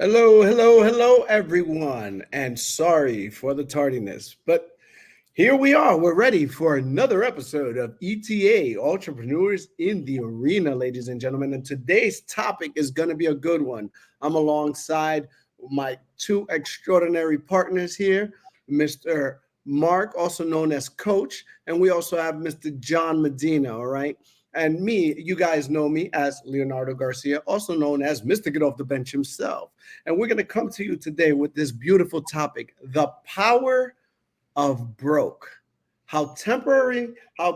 Hello, hello, hello, everyone. And sorry for the tardiness, but here we are. We're ready for another episode of ETA, Entrepreneurs in the Arena, ladies and gentlemen. And today's topic is going to be a good one. I'm alongside my two extraordinary partners here, Mr. Mark, also known as Coach, and we also have Mr. John Medina, all right? And me, you guys know me as Leonardo Garcia, also known as Mr. Get Off the Bench himself. And we're going to come to you today with this beautiful topic, the power of broke. How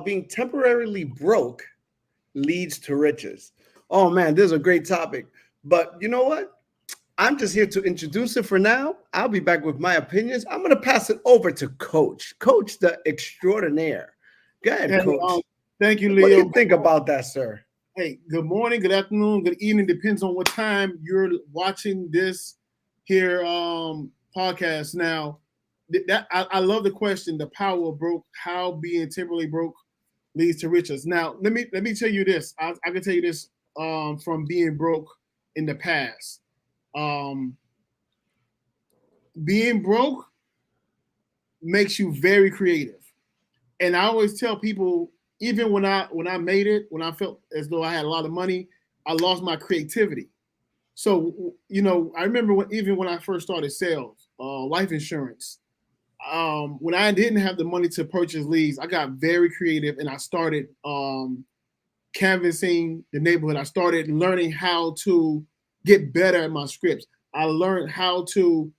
being temporarily broke leads to riches. Oh man, this is a great topic. But you know what? I'm just here to introduce it for now. I'll be back with my opinions. I'm going to pass it over to Coach, Coach the extraordinaire. Go ahead, Hey, Coach. thank you, What do Leo. you think about that, sir? Hey, good morning, good afternoon, good evening. Depends on what time you're watching this here podcast. Now, I love the question: the power of broke. How being temporarily broke leads to riches. Now, let me tell you this. I can tell you this from being broke in the past. Um, Being broke makes you very creative. And I always tell people, even when I made it, when I felt as though I had a lot of money, I lost my creativity. So I remember even when I first started sales, life insurance. When I didn't have the money to purchase leads, I got very creative and I started canvassing the neighborhood. I started learning how to get better at my scripts. I learned how to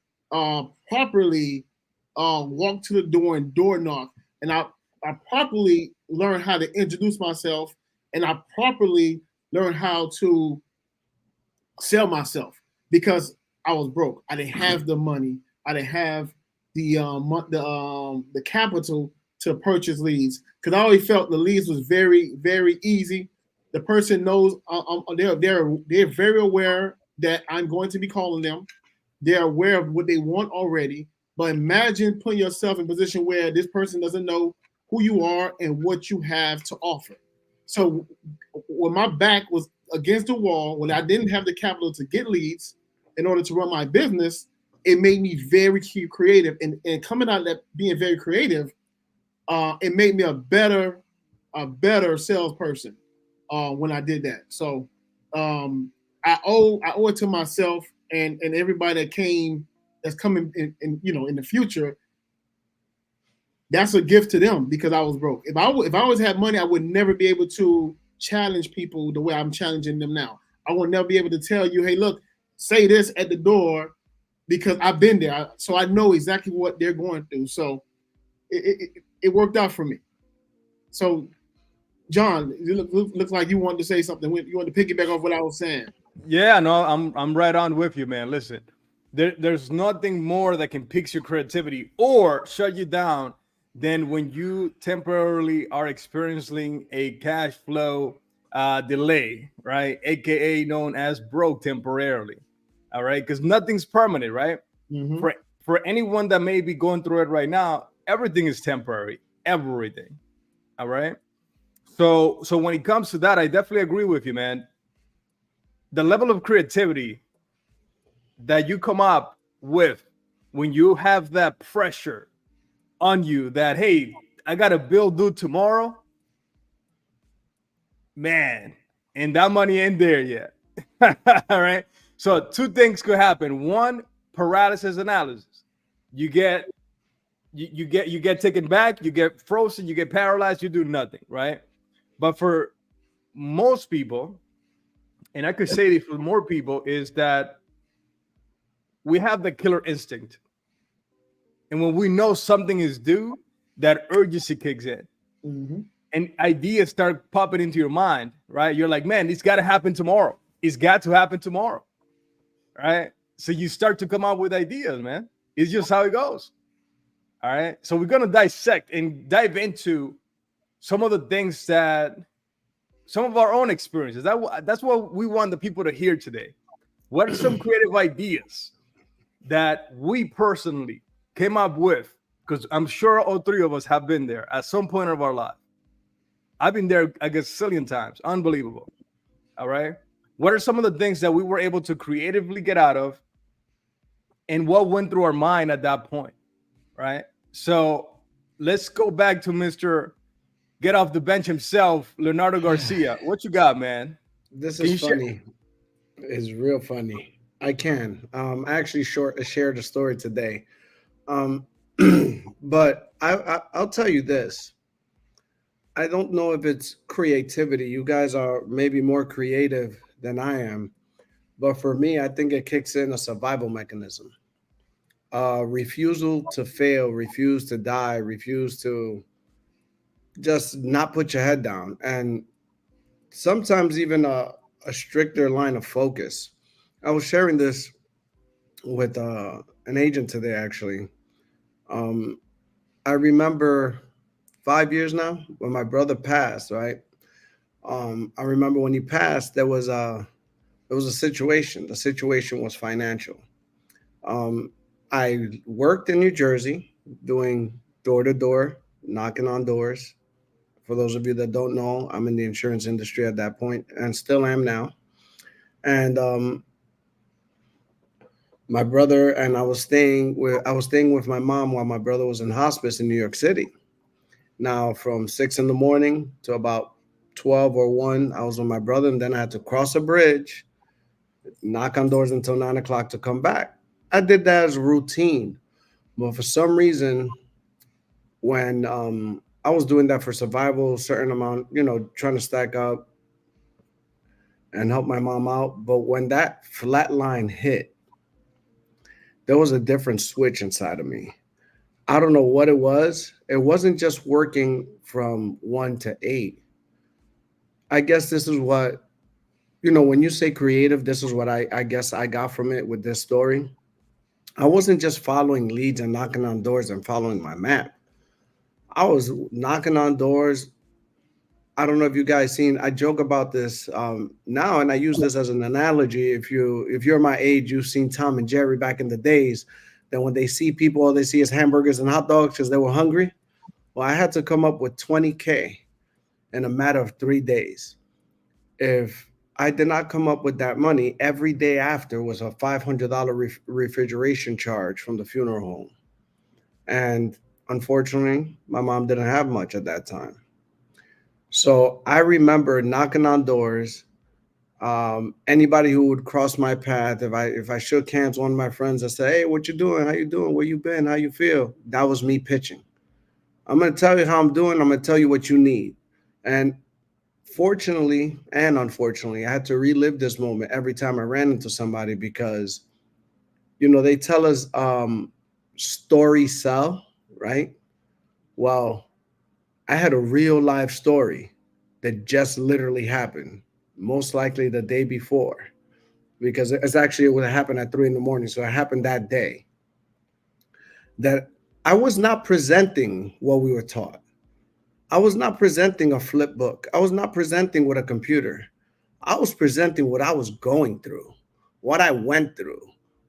properly walk to the door and door knock, and I properly learned how to introduce myself, and I properly learned how to sell myself because I was broke. I didn't have the money. I didn't have the capital to purchase leads because I always felt the leads was very very easy. The person knows they're very aware that I'm going to be calling them. They're aware of what they want already. But imagine putting yourself in a position where this person doesn't know who you are and what you have to offer. So when my back was against the wall, when I didn't have the capital to get leads in order to run my business, it made me very creative. And coming out of that being very creative, it made me a better salesperson when I did that. So I owe it to myself and everybody that's coming in the future. That's a gift to them because I was broke. If I always had money, I would never be able to challenge people the way I'm challenging them now. I will never be able to tell you, hey, look, say this at the door because I've been there, so I know exactly what they're going through. So it worked out for me. So, John, looks like you wanted to say something. You wanted to piggyback off what I was saying. Yeah, no, I'm right on with you, man. Listen, there's nothing more that can pick your creativity or shut you down than when you temporarily are experiencing a cash flow delay, right? AKA known as broke temporarily. All right, because nothing's permanent, right? Mm-hmm. For anyone that may be going through it right now, everything is temporary. Everything. All right. So when it comes to that, I definitely agree with you, man. The level of creativity that you come up with when you have that pressure on you that, hey, I got a bill due tomorrow, man, and that money ain't there yet. All right. So two things could happen. One, paralysis analysis. You get you get taken back, you get frozen, you get paralyzed, you do nothing, right? But for most people, and I could say this for more people, is that we have the killer instinct. And when we know something is due, that urgency kicks in. Mm-hmm. And ideas start popping into your mind, right? You're like, man, it's got to happen tomorrow. It's got to happen tomorrow, right? So you start to come up with ideas, man. It's just how it goes. All right. So we're going to dissect and dive into some of the things that some of our own experiences. That's what we want the people to hear today. What are some creative ideas that we personally came up with? Because I'm sure all three of us have been there at some point of our life. I've been there a gazillion times. Unbelievable. All right. What are some of the things that we were able to creatively get out of and what went through our mind at that point, right? So let's go back to Mr. Get off the bench himself, Leonardo Garcia. What you got, man? This Can is you share? funny. It's real funny. I can. I actually shared a story today. Um, but I'll tell you this. I don't know if it's creativity. You guys are maybe more creative than I am. But for me, I think it kicks in a survival mechanism. Refusal to fail, refuse to die, refuse to just not put your head down. And sometimes even a stricter line of focus. I was sharing this with an agent today, actually. Um, I remember 5 years now when my brother passed, right? I remember when he passed, there was a situation. The situation was financial. Um, I worked in New Jersey doing door to door, knocking on doors. For those of you that don't know, I'm in the insurance industry at that point and still am now. And my brother and I was staying with my mom while my brother was in hospice in New York City. Now, from 6 in the morning to about 12 or 1, I was with my brother, and then I had to cross a bridge, knock on doors until 9 o'clock to come back. I did that as a routine. But for some reason, when I was doing that for survival, certain amount, trying to stack up and help my mom out. But when that flat line hit, there was a different switch inside of me. I don't know what it was. It wasn't just working from 1 to 8. I guess this is what, when you say creative, this is what I guess I got from it with this story. I wasn't just following leads and knocking on doors and following my map. I was knocking on doors. I don't know if you guys seen. I joke about this now, and I use this as an analogy. If you're my age, you've seen Tom and Jerry back in the days. That when they see people, all they see is hamburgers and hot dogs because they were hungry. Well, I had to come up with 20K in a matter of 3 days. If I did not come up with that money, every day after was a $500 refrigeration charge from the funeral home. And unfortunately, my mom didn't have much at that time. So I remember knocking on doors. Anybody who would cross my path, if I shook hands, one of my friends, I say, "Hey, what you doing? How you doing? Where you been? How you feel?" That was me pitching. I'm gonna tell you how I'm doing. I'm gonna tell you what you need. And fortunately and unfortunately, I had to relive this moment every time I ran into somebody because they tell us stories sell, right? Well, I had a real life story that just literally happened, most likely the day before, because it would happen at 3 in the morning. So it happened that day that I was not presenting what we were taught. I was not presenting a flip book. I was not presenting with a computer. I was presenting what I was going through, what I went through,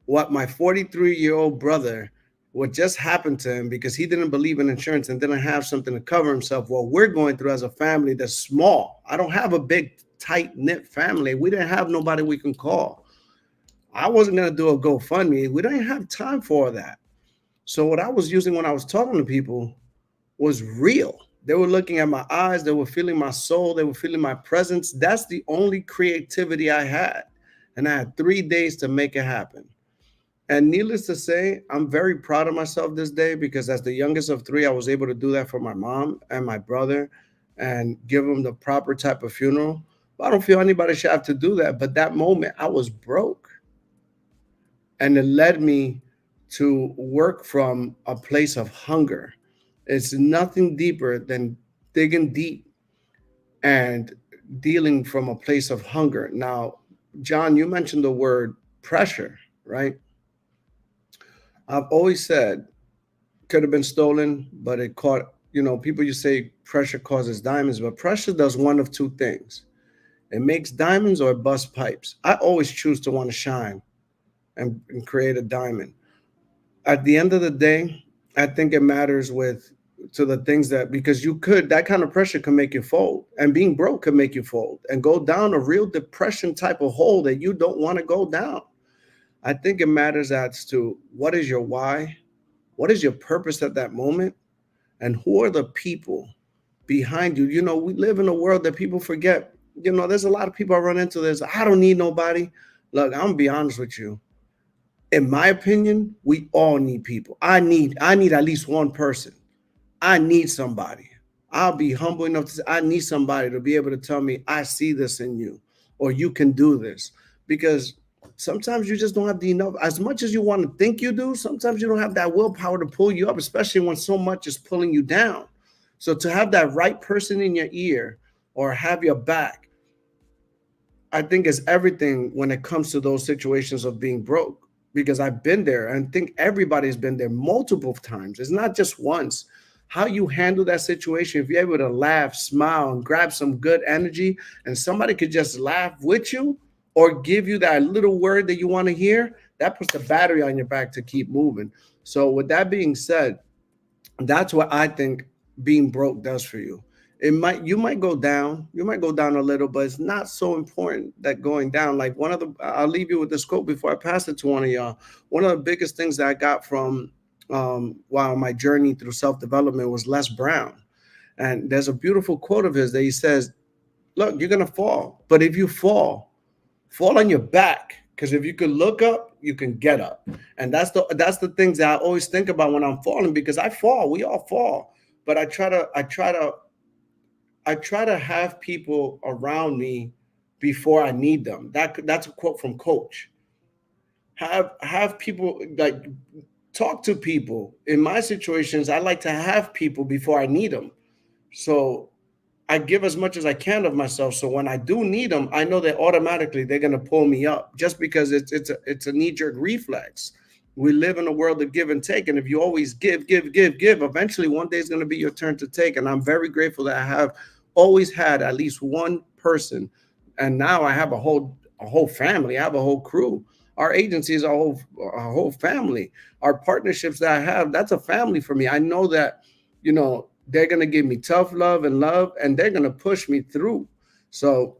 what my 43-year-old brother, what just happened to him because he didn't believe in insurance and didn't have something to cover himself. What we're going through as a family that's small. I don't have a big, tight-knit family. We didn't have nobody we can call. I wasn't going to do a GoFundMe. We didn't have time for that. So what I was using when I was talking to people was real. They were looking at my eyes. They were feeling my soul. They were feeling my presence. That's the only creativity I had. And I had 3 days to make it happen. And needless to say, I'm very proud of myself this day because as the youngest of 3, I was able to do that for my mom and my brother and give them the proper type of funeral. But I don't feel anybody should have to do that. But that moment, I was broke. And it led me to work from a place of hunger. It's nothing deeper than digging deep and dealing from a place of hunger. Now, John, you mentioned the word pressure, right? I've always said could have been stolen, but it caught, people you say pressure causes diamonds, but pressure does one of two things. It makes diamonds or it busts pipes. I always choose to want to shine and create a diamond. At the end of the day, I think it matters to the things because that kind of pressure can make you fold, and being broke can make you fold and go down a real depression type of hole that you don't want to go down. I think it matters as to what is your why, what is your purpose at that moment, and who are the people behind you. You know, we live in a world that people forget. You know, there's a lot of people I run into this. I don't need nobody. Look, I'm gonna be honest with you. In my opinion, we all need people. I need at least one person. I need somebody. I'll be humble enough to say I need somebody to be able to tell me I see this in you or you can do this. Because sometimes you just don't have the enough, as much as you want to think you do, sometimes you don't have that willpower to pull you up, especially when so much is pulling you down. So to have that right person in your ear or have your back, I think is everything when it comes to those situations of being broke. Because I've been there and think everybody's been there multiple times. It's not just once. How you handle that situation, if you're able to laugh, smile, and grab some good energy, and somebody could just laugh with you or give you that little word that you want to hear, that puts the battery on your back to keep moving. So, with that being said, that's what I think being broke does for you. You might go down, you might go down a little, but it's not so important that going down. Like one of the I'll leave you with this quote before I pass it to one of y'all. One of the biggest things that I got from while my journey through self-development was Les Brown. And there's a beautiful quote of his that he says, look, you're gonna fall, but if you fall on your back, because if you can look up, you can get up. And that's the things that I always think about when I'm falling, because I fall, we all fall. But I try to have people around me before I need them. That's a quote from Coach. Have people, like, talk to people. In my situations, I like to have people before I need them. So I give as much as I can of myself. So when I do need them, I know that automatically they're gonna pull me up, just because it's a knee-jerk reflex. We live in a world of give and take. And if you always give, eventually one day is gonna be your turn to take. And I'm very grateful that I have always had at least one person. And now I have a whole family, I have a whole crew. Our agency is a whole family. Our partnerships that I have, that's a family for me. I know that, they're going to give me tough love, and they're going to push me through. So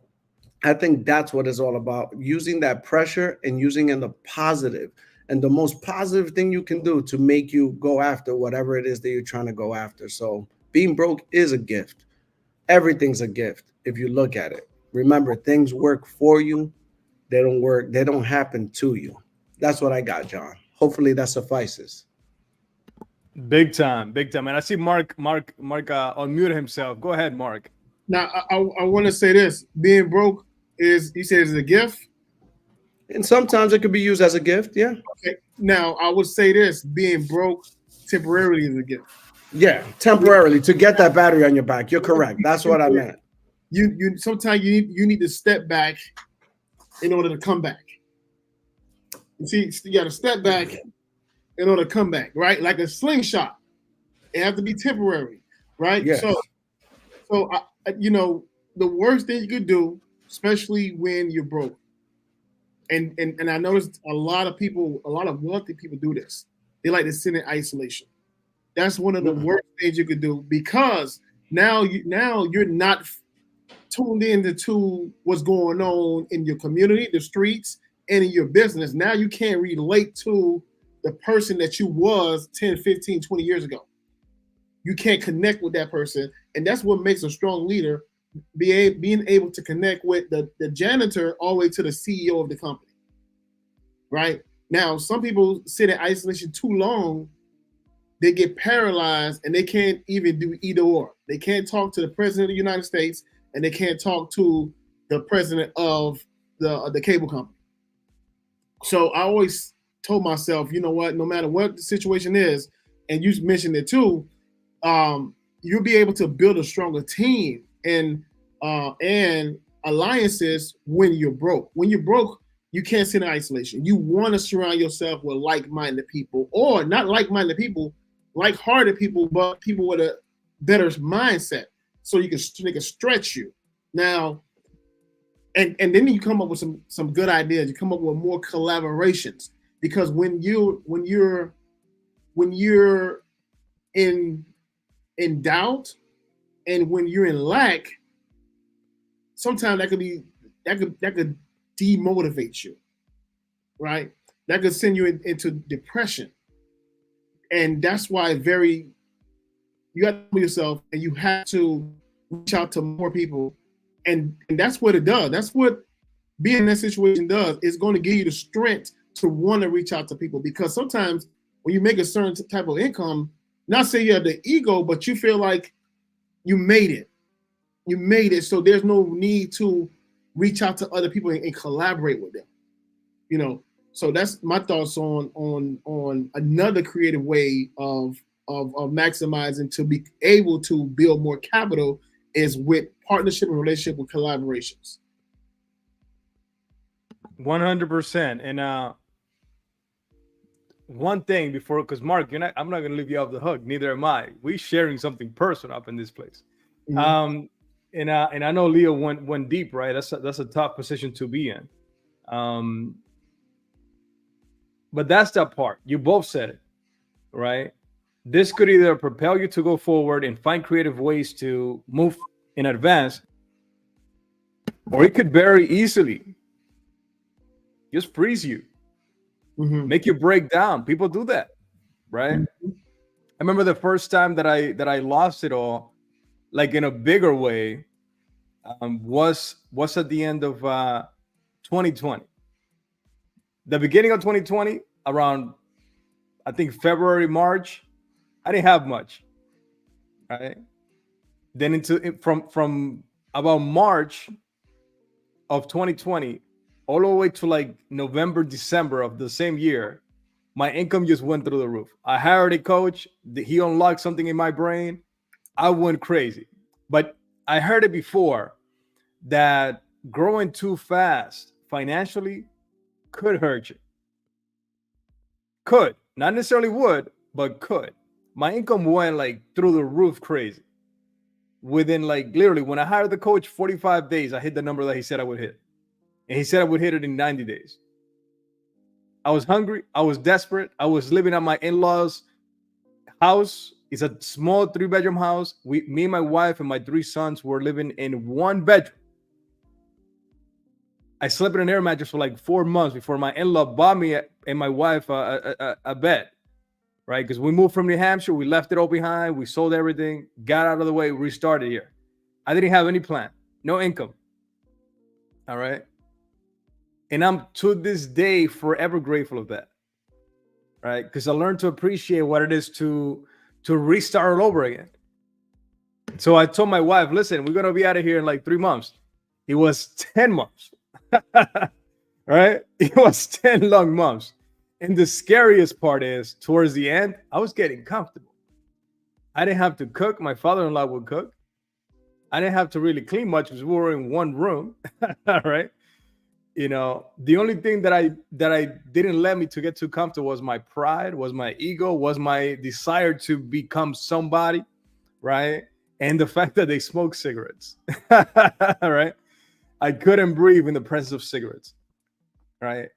I think that's what it's all about, using that pressure and using in the positive. And the most positive thing you can do to make you go after whatever it is that you're trying to go after. So being broke is a gift. Everything's a gift if you look at it. Remember, things work for you. They don't happen to you. That's what I got, John. Hopefully that suffices. Big time. And I see Mark unmuted himself. Go ahead, Mark. Now, I want to say this: being broke he says, is a gift. And sometimes it could be used as a gift. Yeah. Okay. Now, I would say this: being broke temporarily is a gift. Yeah, temporarily, to get that battery on your back. You're correct. That's what I meant. You sometimes you need to step back in order to come back. You see, you got to step back in order to come back, right? Like a slingshot. It has to be temporary, right? Yes. So the worst thing you could do, especially when you're broke, and I noticed a lot of wealthy people do this. They like to sit in isolation. That's one of the worst things you could do, because now you're not tuned into what's going on in your community, the streets, and in your business. Now you can't relate to the person that you was 10, 15, 20 years ago. You can't connect with that person. And that's what makes a strong leader, being able to connect with the janitor all the way to the CEO of the company, right? Now, some people sit in isolation too long, they get paralyzed and they can't even do either or. They can't talk to the president of the United States and they can't talk to the president of the cable company. So I always told myself, you know what, no matter what the situation is, and you mentioned it too, you'll be able to build a stronger team and alliances when you're broke. When you're broke, you can't sit in isolation. You want to surround yourself with like-minded people, or not like-minded people, like-hearted people, but people with a better mindset, so they can stretch you. Now, and then you come up with some good ideas. You come up with more collaborations, because when you're in doubt and when you're in lack, sometimes that could demotivate you, right? that could send you into depression. And that's why you have to know yourself, and you have to reach out to more people. And that's what it does. That's what being in that situation does. It's going to give you the strength to want to reach out to people, because sometimes when you make a certain type of income, not say you have the ego, but you feel like you made it. You made it. So there's no need to reach out to other people and collaborate with them. You know, so that's my thoughts on another creative way of maximizing to be able to build more capital is with partnership and relationship with collaborations. 100%. And one thing before, because Mark, I'm not gonna leave you off the hook. Neither am I. We sharing something personal up in this place. Mm-hmm. And I know Leo went deep, right? That's a tough position to be in. But that's that part. You both said it, right? This could either propel you to go forward and find creative ways to move in advance, or it could very easily just freeze you, make you break down. People do that, right? I remember the first time that I lost it all, like in a bigger way, was at the end of 2020. The beginning of 2020, around I think February, March, I didn't have much, right? Then from about March of 2020 all the way to like November, December of the same year, my income just went through the roof. I hired a coach. He unlocked something in my brain. I went crazy. But I heard it before that growing too fast financially could hurt you. Could. Not necessarily would, but could. My income went like through the roof crazy. Within like literally, when I hired the coach, 45 days, I hit the number that he said I would hit. And he said I would hit it in 90 days. I was hungry. I was desperate. I was living at my in-laws' house. It's a small 3-bedroom house. Me and my wife and my 3 sons were living in 1 bedroom. I slept in an air mattress for like 4 months before my in-law bought me and my wife a bed, right? Because we moved from New Hampshire. We left it all behind. We sold everything, got out of the way, restarted here. I didn't have any plan, no income. All right. And I'm to this day forever grateful of that, right? Because I learned to appreciate what it is to restart all over again. So I told my wife, listen, we're going to be out of here in like 3 months. It was 10 months. Right? It was 10 long months. And the scariest part is towards the end, I was getting comfortable. I didn't have to cook. My father-in-law would cook. I didn't have to really clean much because we were in one room. Right? You know, the only thing that I didn't let me to get too comfortable was my pride, was my ego, was my desire to become somebody, right? And the fact that they smoke cigarettes. Right? I couldn't breathe in the presence of cigarettes, right?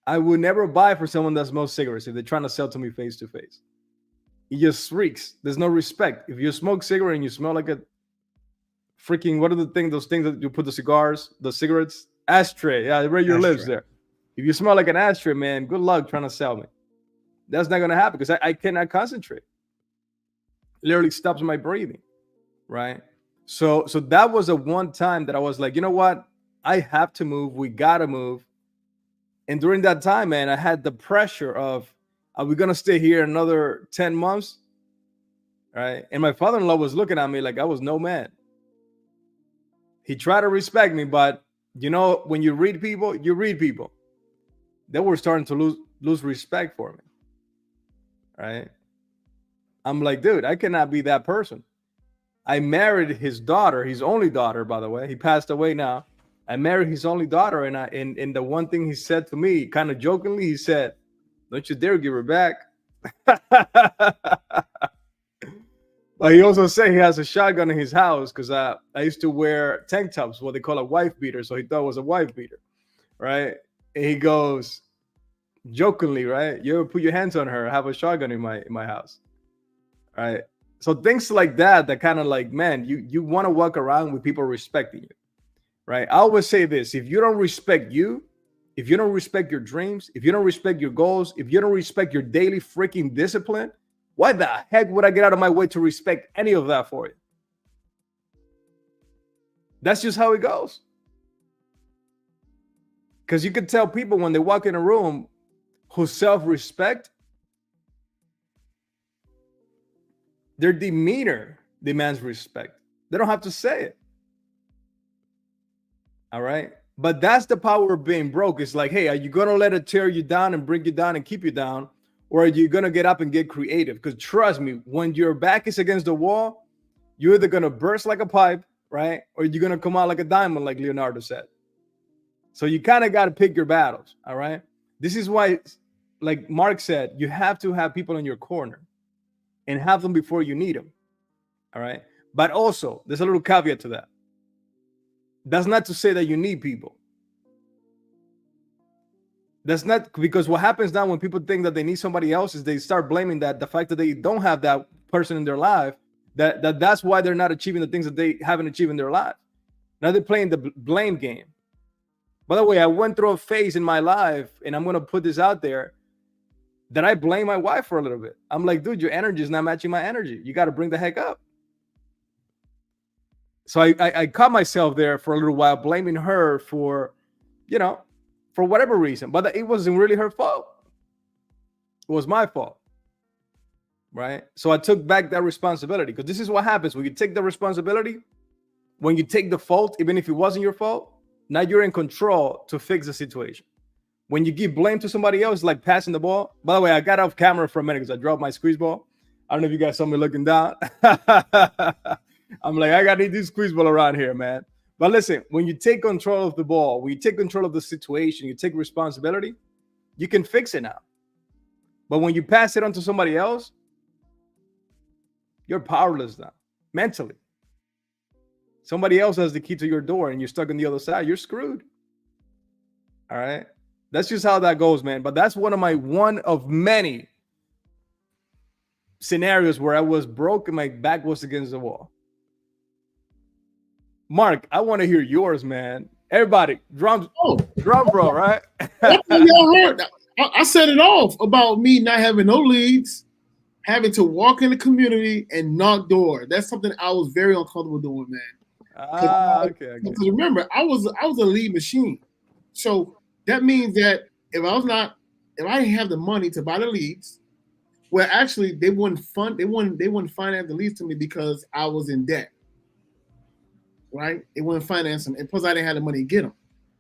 I would never buy for someone that smokes cigarettes if they're trying to sell to me face to face. It just reeks. There's no respect. If you smoke cigarette and you smell like a freaking, what are those things that you put the cigars, the cigarettes? Ashtray. Yeah, right your lips there. If you smell like an ashtray, man, good luck trying to sell me. That's not going to happen because I cannot concentrate. Literally stops my breathing, right? So that was a one time that I was like, you know what? I have to move. We got to move. And during that time, man, I had the pressure of, are we going to stay here another 10 months? Right? And my father-in-law was looking at me like I was no man. He tried to respect me, but you know, when you read people, they were starting to lose respect for me. Right? I'm like, dude, I cannot be that person. I married his daughter, his only daughter, by the way. He passed away now. I married his only daughter, and the one thing he said to me, kind of jokingly, he said, "Don't you dare give her back." But he also said he has a shotgun in his house because I used to wear tank tops, what they call a wife beater. So he thought it was a wife beater, right? And he goes jokingly, right? You ever put your hands on her? I have a shotgun in my house, right? So things like that kind of like, man, you want to walk around with people respecting you, right? I always say this: if you don't respect you, if you don't respect your dreams, if you don't respect your goals, if you don't respect your daily freaking discipline, why the heck would I get out of my way to respect any of that for you? That's just how it goes. Because you can tell people when they walk in a room whose self-respect, their demeanor demands respect. They don't have to say it. All right? But that's the power of being broke. It's like, hey, are you going to let it tear you down and bring you down and keep you down? Or are you going to get up and get creative? Because trust me, when your back is against the wall, you're either going to burst like a pipe, right? Or you're going to come out like a diamond, like Leonardo said. So you kind of got to pick your battles, all right? This is why, like Mark said, you have to have people in your corner and have them before you need them, all right? But also, there's a little caveat to that. That's not to say that you need people. That's not, because what happens now when people think that they need somebody else is they start blaming that the fact that they don't have that person in their life, that's why they're not achieving the things that they haven't achieved in their life. Now they're playing the blame game. By the way, I went through a phase in my life, and I'm going to put this out there, that I blame my wife for a little bit. I'm like, dude, your energy is not matching my energy. You got to bring the heck up. So I caught myself there for a little while, blaming her for, for whatever reason. But it wasn't really her fault. It was my fault. Right? So I took back that responsibility, because this is what happens when you take the responsibility, when you take the fault, even if it wasn't your fault, now you're in control to fix the situation. When you give blame to somebody else, like passing the ball. By the way, I got off camera for a minute because I dropped my squeeze ball. I don't know if you guys saw me looking down. I'm like, I got to need this squeeze ball around here, man. But listen, when you take control of the ball, when you take control of the situation, you take responsibility, you can fix it now. But when you pass it on to somebody else, you're powerless now, mentally. Somebody else has the key to your door and you're stuck on the other side. You're screwed. All right? That's just how that goes, man. But that's one of many scenarios where I was broke and my back was against the wall. Mark, I want to hear yours, man. Everybody, drum bro, right? Y'all heard. I said it off about me not having no leads, having to walk in the community and knock doors. That's something I was very uncomfortable doing, man. Okay. Because remember, I was a lead machine. So that means that if I didn't have the money to buy the leads, well, actually, they wouldn't finance the leads to me because I was in debt. Right? They wouldn't finance them, and plus I didn't have the money to get them.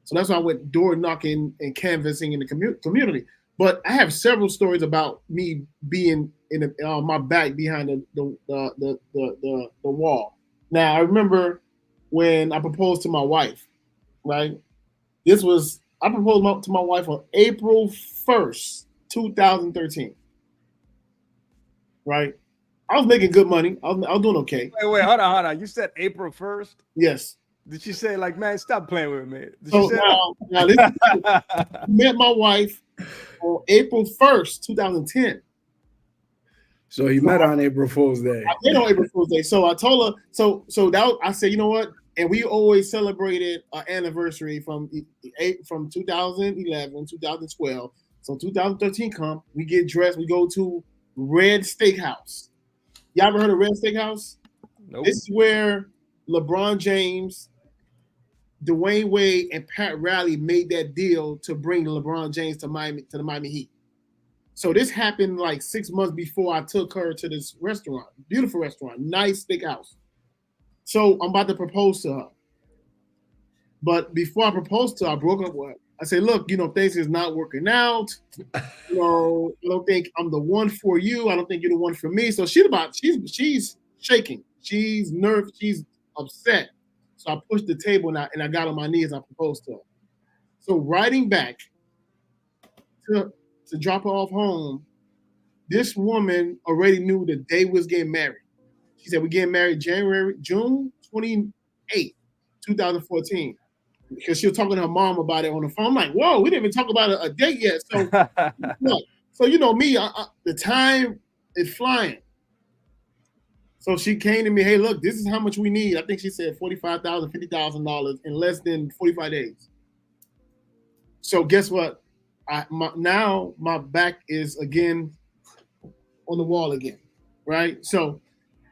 So that's why I went door knocking and canvassing in the community. But I have several stories about me being in my back behind the wall. Now I remember when I proposed to my wife. Right? I proposed to my wife on April 1st, 2013. Right? I was making good money. I was doing okay. Wait, hold on. You said April 1st? Yes. Did she say, like, man, stop playing with me? Now I met my wife on April 1st, 2010. So you met on April Fool's Day. I met on April Fool's Day. So I told her, I said, you know what? And we always celebrated our anniversary from 2011, 2012. So 2013 come, we get dressed, we go to Red Steakhouse. Y'all ever heard of Red Steakhouse? Nope. This is where LeBron James, Dwayne Wade, and Pat Riley made that deal to bring LeBron James to the Miami Heat. So this happened like 6 months before I took her to this restaurant, beautiful restaurant, nice steakhouse. So I'm about to propose to her. But before I proposed to her, I broke up with her. I said, look, things is not working out. I don't think I'm the one for you. I don't think you're the one for me. So she's shaking. She's nervous. She's upset. So I pushed the table and I got on my knees and I proposed to her. So riding back to drop her off home, this woman already knew the day we was getting married. She said, we're getting married June 28th, 2014. Because she was talking to her mom about it on the phone. I'm like, whoa, we didn't even talk about a date yet. So, so me, the time is flying. So she came to me, hey, look, this is how much we need. I think she said $45,000, $50,000 in less than 45 days. So guess what? Now my back is again on the wall again, right? So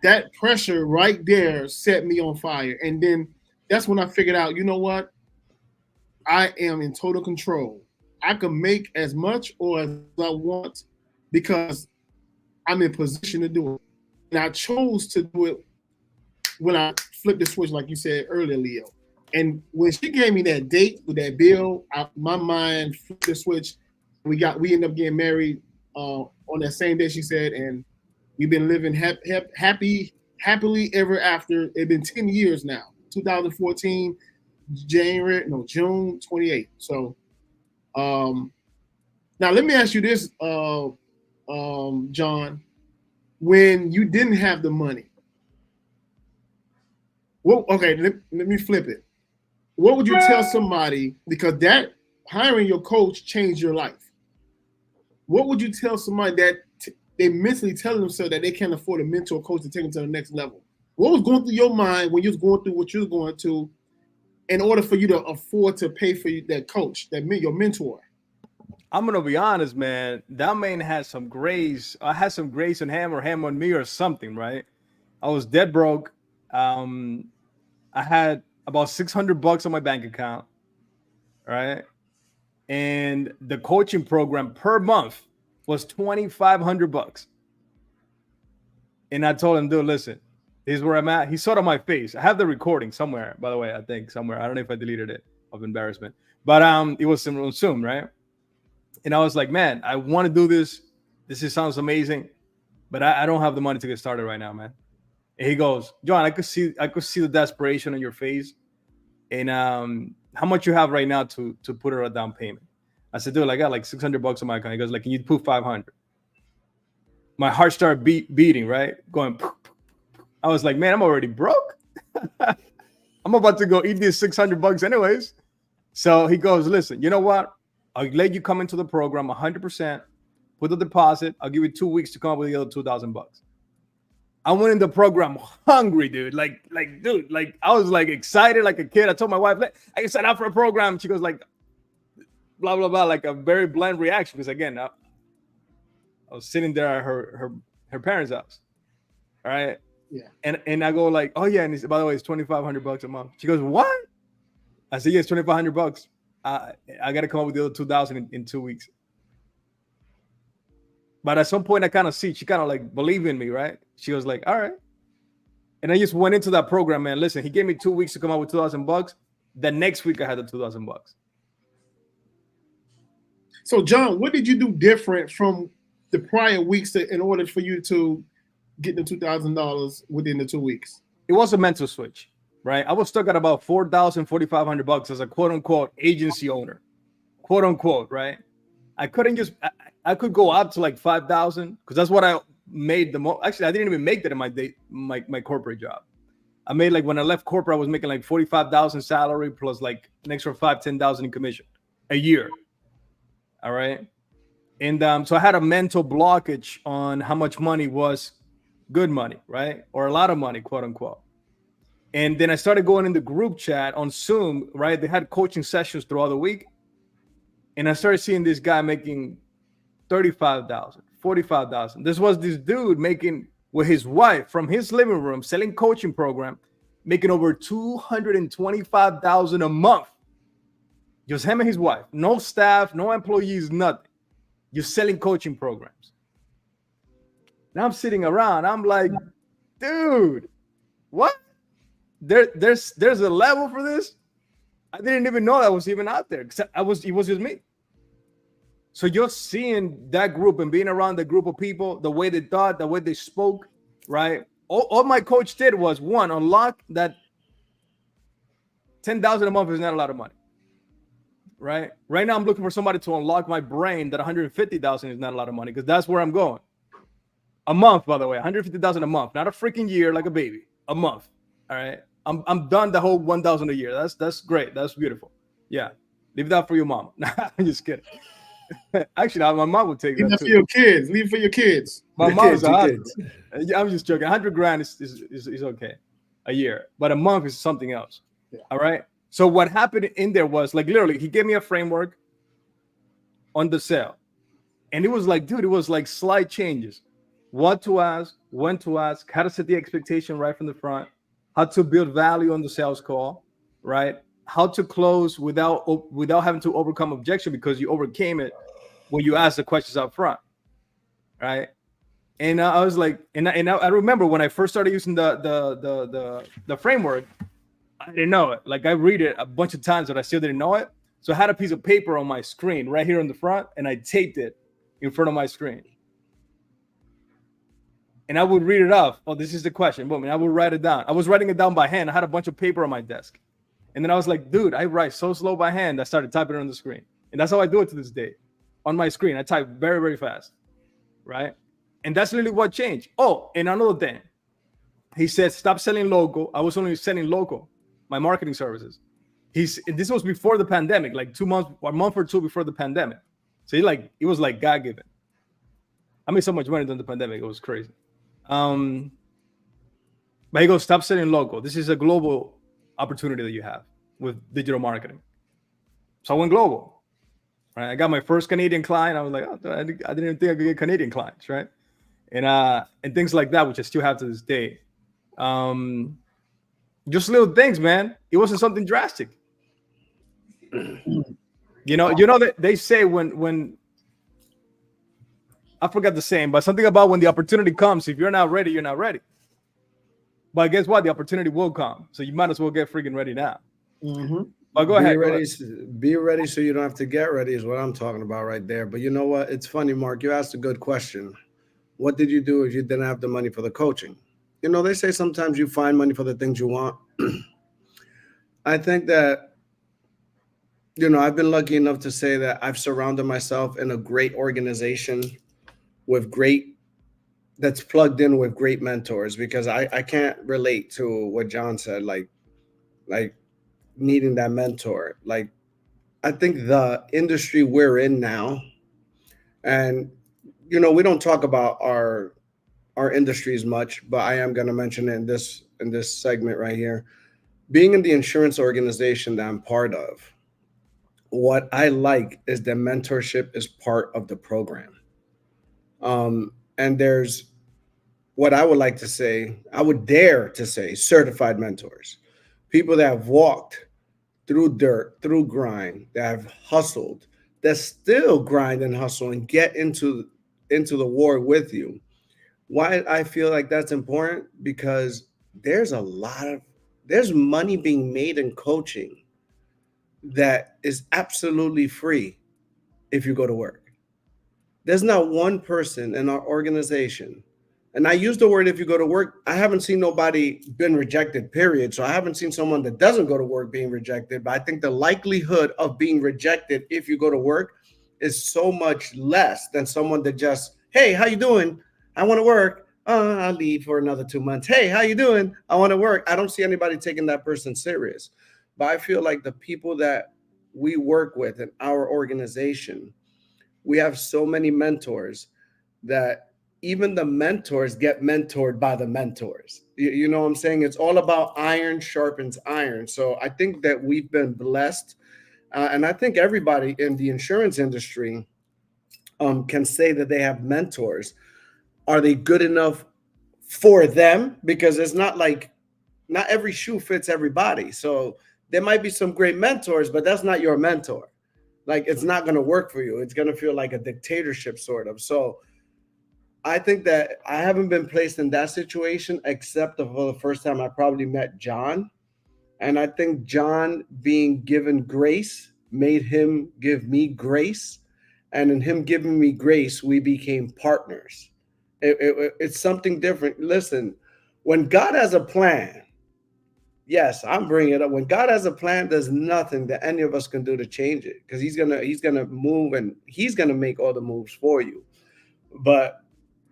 that pressure right there set me on fire. And then that's when I figured out, you know what? I am in total control. I can make as much or as I want because I'm in position to do it. And I chose to do it when I flipped the switch, like you said earlier, Leo. And when she gave me that date with that bill, my mind flipped the switch. We ended up getting married on that same day, she said, and we've been living happily ever after. It's been 10 years now. 2014, June 28th. So now let me ask you this, John. When you didn't have the money, let me flip it. What would you tell somebody, because that hiring your coach changed your life? What would you tell somebody that they mentally tell themselves that they can't afford a mentor coach to take them to the next level? What was going through your mind when you was going through what you was going through in order for you to afford to pay for that coach, your mentor? I'm gonna be honest, man. That man had some grace. I had some grace on him or him on me or something, right? I was dead broke. I had about $600 on my bank account, right? And the coaching program per month was $2,500. And I told him, dude, listen, this is where I'm at. He saw it on my face. I have the recording somewhere, by the way. I think somewhere. I don't know if I deleted it of embarrassment, but it was on Zoom, right? And I was like, man, I want to do this. Sounds amazing, but I don't have the money to get started right now, man. And he goes, John, I could see the desperation on your face. And how much you have right now to put her a down payment? I said, dude, I got like $600 on my account. He goes, like, can you put 500? My heart started beating, right? Going. Poof, poof, poof. I was like, man, I'm already broke. I'm about to go eat these $600 anyways. So he goes, listen, you know what? I'll let you come into the program 100%. Put the deposit. I'll give you 2 weeks to come up with the other $2,000. I went in the program hungry, dude. Like, dude, like I was like excited like a kid. I told my wife, I can sign up for a program. She goes like, blah, blah, blah, like a very bland reaction. Because again, I was sitting there at her parents' house. All right. Yeah. And I go like, oh yeah. And by the way, it's $2,500 a month. She goes, what? I said, yeah, it's $2,500. I got to come up with the other 2,000 in 2 weeks. But at some point, she kind of like believed in me, right? She was like, all right. And I just went into that program, man. Listen, he gave me 2 weeks to come up with $2,000. The next week, I had the $2,000. So, John, what did you do different from the prior weeks in order for you to get the $2,000 within the 2 weeks? It was a mental switch, right? I was stuck at about $4,000, $4,500 as a quote unquote agency owner, quote unquote, right? I couldn't just, I could go up to like 5,000 because that's what I made the most. Actually, I didn't even make that in my corporate job. I made like when I left corporate, I was making like 45,000 salary plus like an extra 10,000 in commission a year. All right. And so I had a mental blockage on how much money was good money, right? Or a lot of money, quote unquote. And then I started going in the group chat on Zoom, right? They had coaching sessions throughout the week. And I started seeing this guy making 35,000, 45,000. This was this dude making with his wife from his living room, selling coaching program, making over 225,000 a month. Just him and his wife, no staff, no employees, nothing. Just selling coaching programs. Now I'm sitting around. I'm like, dude, what? There's a level for this. I didn't even know that was even out there. Except it was just me. So just seeing that group and being around the group of people, the way they thought, the way they spoke, right? All my coach did was one, unlock that 10,000 a month is not a lot of money, right? Right now I'm looking for somebody to unlock my brain that 150,000 is not a lot of money because that's where I'm going. A month, by the way, 150,000 a month, not a freaking year like a baby, a month. All right. I'm done the whole 1,000 a year. That's great. That's beautiful. Yeah. Leave that for your mom. I'm just kidding. Actually, my mom would take that too. For your kids. Leave for your kids. My mom's I'm just joking. 100 grand is okay a year, but a month is something else. Yeah. All right. So what happened in there was like literally he gave me a framework. on the sale. And it was like, dude, it was like slight changes. What to ask, when to ask, how to set the expectation right from the front, how to build value on the sales call, right? How to close without having to overcome objection because you overcame it when you asked the questions up front, right? And I was like, I remember when I first started using the framework, I didn't know it. Like I read it a bunch of times, but I still didn't know it. So I had a piece of paper on my screen right here on the front, and I taped it in front of my screen. And I would read it off. Oh, this is the question. Boom. And I would write it down. I was writing it down by hand. I had a bunch of paper on my desk. And then I was like, dude, I write so slow by hand. I started typing it on the screen. And that's how I do it to this day. On my screen, I type very, very fast. Right? And that's really what changed. Oh, and another thing. He said, stop selling local. I was only selling local, my marketing services. This was before the pandemic, like 2 months, or a month or two before the pandemic. So it was like God given. I made so much money during the pandemic. It was crazy. But he goes, stop selling local. This is a global opportunity that you have with digital marketing. So I went global. Right? I got my first Canadian client. I was like, oh, I didn't even think I could get Canadian clients, right? And things like that, which I still have to this day. Just little things, man. It wasn't something drastic. You know that they say when I forgot the saying, but something about when the opportunity comes, if you're not ready, you're not ready. But guess what? The opportunity will come. So you might as well get freaking ready now. Mm-hmm. But go ahead. Be ready so you don't have to get ready is what I'm talking about right there. But you know what? It's funny, Mark. You asked a good question. What did you do if you didn't have the money for the coaching? You know, they say sometimes you find money for the things you want. I think that, I've been lucky enough to say that I've surrounded myself in a great organization that's plugged in with great mentors, because I can't relate to what John said, like needing that mentor. Like, I think the industry we're in now, and, we don't talk about our industries much, but I am going to mention it in this segment right here. Being in the insurance organization that I'm part of, what I like is that mentorship is part of the program. And there's what I would like to say, I would dare to say, certified mentors, people that have walked through dirt, through grind, that have hustled, that still grind and hustle and get into the war with you. Why I feel like that's important? Because there's money being made in coaching that is absolutely free if you go to work. There's not one person in our organization, and I use the word if you go to work, I haven't seen nobody been rejected, period. So I haven't seen someone that doesn't go to work being rejected, but I think the likelihood of being rejected if you go to work is so much less than someone that just, hey, how you doing? I want to work. I'll leave for another 2 months. Hey, how you doing? I want to work. I don't see anybody taking that person serious. But I feel like the people that we work with in our organization, we have so many mentors that even the mentors get mentored by the mentors. You know what I'm saying? It's all about iron sharpens iron. So I think that we've been blessed. And I think everybody in the insurance industry can say that they have mentors. Are they good enough for them? Because it's not like not every shoe fits everybody. So there might be some great mentors, but that's not your mentor. Like, it's not going to work for you. It's going to feel like a dictatorship sort of. So I think that I haven't been placed in that situation except for the first time I probably met John. And I think John being given grace made him give me grace. And in him giving me grace, we became partners. It's something different. Listen, when God has a plan, yes, I'm bringing it up. When God has a plan, there's nothing that any of us can do to change it, because he's gonna move, and he's gonna make all the moves for you. But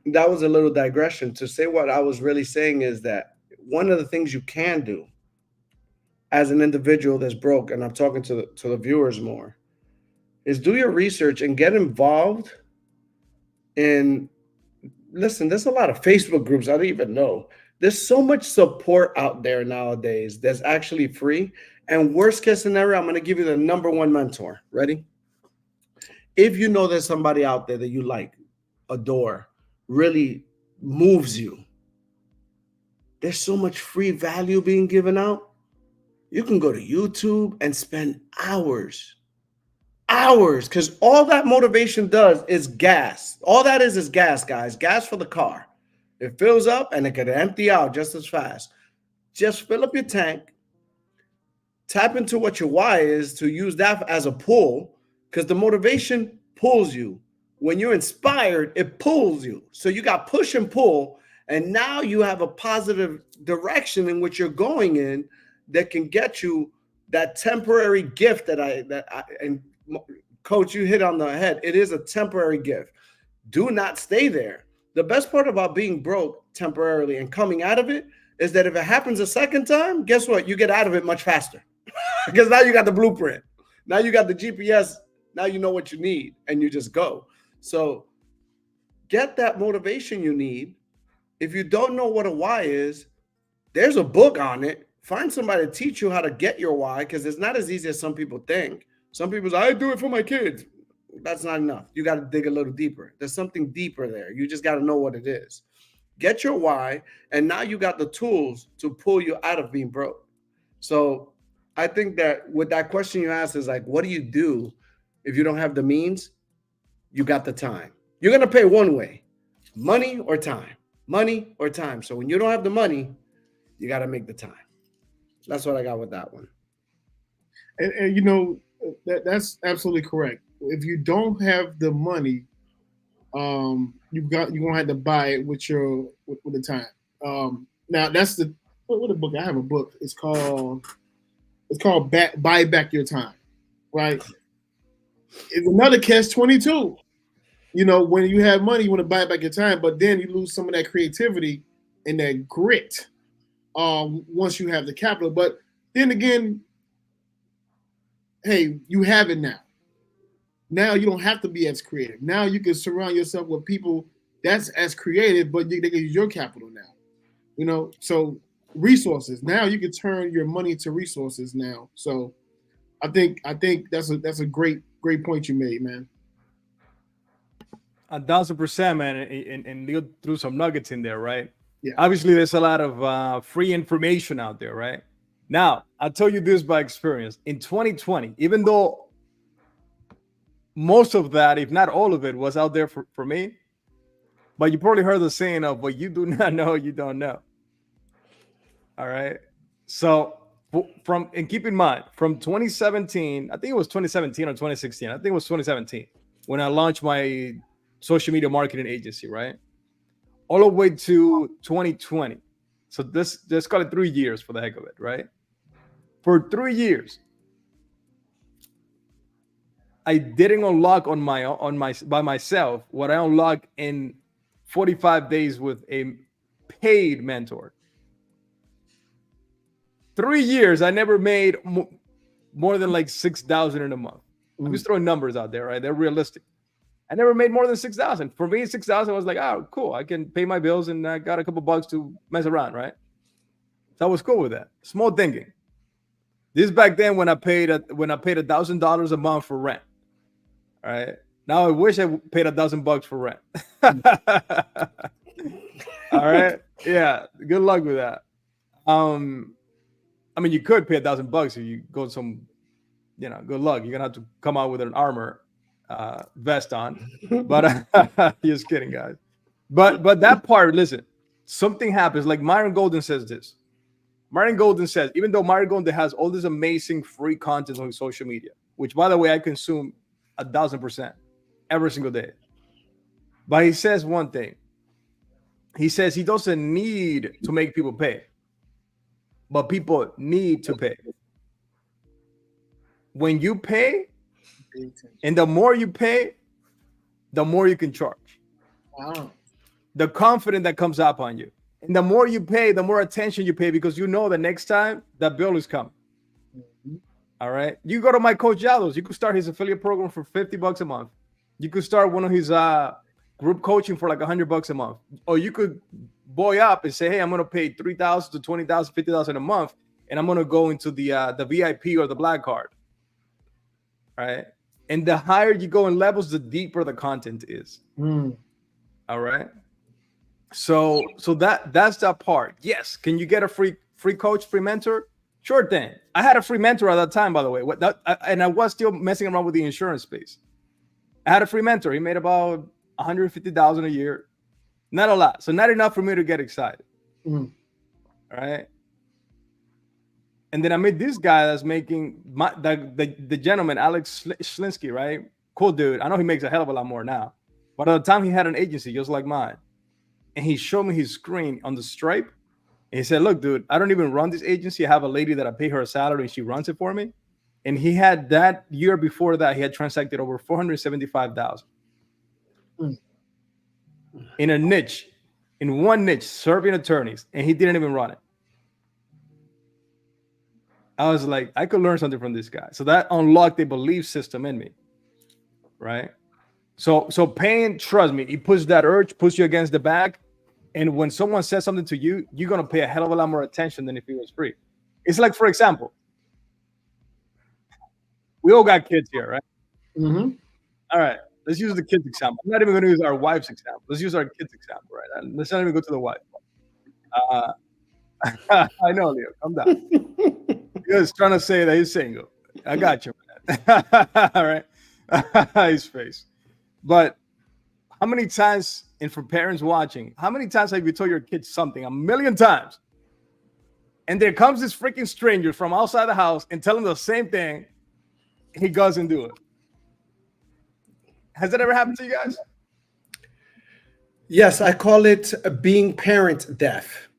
that was a little digression. To say what I was really saying is that one of the things you can do as an individual that's broke, and I'm talking to the viewers more, is do your research and get involved in, listen, there's a lot of Facebook groups I don't even know. There's so much support out there nowadays that's actually free. And worst case scenario, I'm going to give you the number one mentor. Ready? if you know there's somebody out there that you like, adore, really moves you, there's so much free value being given out. You can go to YouTube and spend hours, because all that motivation does is gas. All that is gas, guys. Gas for the car. It fills up and it can empty out just as fast. Just fill up your tank, tap into what your why is to use that as a pull, because the motivation pulls you. When you're inspired, it pulls you. So you got push and pull, and now you have a positive direction in which you're going in that can get you that temporary gift and Coach, you hit on the head. It is a temporary gift. Do not stay there. The best part about being broke temporarily and coming out of it is that if it happens a second time, guess what? You get out of it much faster because now you got the blueprint. Now you got the GPS. Now you know what you need and you just go. So get that motivation you need. If you don't know what a why is, there's a book on it. Find somebody to teach you how to get your why, because it's not as easy as some people think. Some people say, I do it for my kids. That's not enough. You got to dig a little deeper. There's something deeper there. You just got to know what it is. Get your why, and now you got the tools to pull you out of being broke. So I think that with that question you asked is like, what do you do if you don't have the means? You got the time. You're going to pay one way, money or time. Money or time. So when you don't have the money, you got to make the time. That's what I got with that one. And you know, that's absolutely correct. If you don't have the money, you're gonna have to buy it with the time. Now that's what the book. I have a book. It's called Buy Back Your Time. Right? It's another catch-22. You know, when you have money, you want to buy back your time, but then you lose some of that creativity and that grit once you have the capital. But then again, hey, you have it now. Now you don't have to be as creative. Now you can surround yourself with people that's as creative, but they can use your capital now. You know, so resources. Now you can turn your money to resources now. So I think that's a great point you made, man. 1,000%, man, and you threw some nuggets in there, right? Yeah. Obviously, there's a lot of free information out there, right? Now, I'll tell you this by experience. In 2020, even though most of that, if not all of it, was out there for me, but you probably heard the saying of what you do not know, you don't know. All right. So and keep in mind, from 2017, I think it was 2017 or 2016. I think it was 2017 when I launched my social media marketing agency, right? All the way to 2020. So let's call it 3 years for the heck of it, right? For 3 years, I didn't unlock by myself what I unlocked in 45 days with a paid mentor. 3 years, I never made more than like 6,000 in a month. I'm just throwing numbers out there, right? They're realistic. I never made more than 6,000. For me, 6,000 was like, oh, cool. I can pay my bills and I got a couple bucks to mess around, right? So I was cool with that. Small thinking. This back then when I paid $1,000 a month for rent. All right. Now I wish I paid $1,000 for rent. All right. Yeah. Good luck with that. I mean, you could pay $1,000 if you go some, good luck. You're gonna have to come out with an armor vest on, but just kidding, guys. But that part, listen, something happens. Like Myron Golden says this. Myron Golden says, even though Myron Golden has all this amazing free content on social media, which by the way I consume 1,000% every single day, but he says one thing. He says he doesn't need to make people pay, but people need to pay. When you pay, and the more you pay, the more you can charge. Wow. The confidence that comes up on you. And the more you pay, the more attention you pay, because you know the next time that bill is coming. Mm-hmm. All right. You go to my Coach Yados. You could start his affiliate program for $50 a month. You could start one of his group coaching for like $100 a month. Or you could buoy up and say, hey, I'm going to pay $3,000 to $20,000, $50,000 a month, and I'm going to go into the VIP or the black card. All right. And the higher you go in levels, the deeper the content is. Mm. All right. So that's that part. Yes. Can you get a free coach, free mentor? Sure thing. I had a free mentor at that time, by the way. And I was still messing around with the insurance space. I had a free mentor. He made about $150,000 a year. Not a lot. So not enough for me to get excited. Mm. All right. And then I met this guy that's making the gentleman, Alex Schlinsky, right? Cool dude. I know he makes a hell of a lot more now. But at the time he had an agency just like mine. And he showed me his screen on the Stripe. And he said, look, dude, I don't even run this agency. I have a lady that I pay her a salary and she runs it for me. And he had that year before that, he had transacted over $475,000 in a niche, in one niche, serving attorneys. And he didn't even run it. I was like, I could learn something from this guy. So that unlocked a belief system in me, right? So pain, trust me, it puts that urge, puts you against the back. And when someone says something to you, you're going to pay a hell of a lot more attention than if it was free. It's like, for example, we all got kids here, right? Mm-hmm. All right, let's use the kids example. I'm not even going to use our wife's example. Let's use our kids example, right? Let's not even go to the wife. I know, Leo, calm down. He was trying to say that he's single. I got you, man. All right. His face. But how many times, and for parents watching, how many times have you told your kids something? 1,000,000 times. And there comes this freaking stranger from outside the house and tell him the same thing. He goes and do it. Has that ever happened to you guys? Yes, I call it being parent deaf.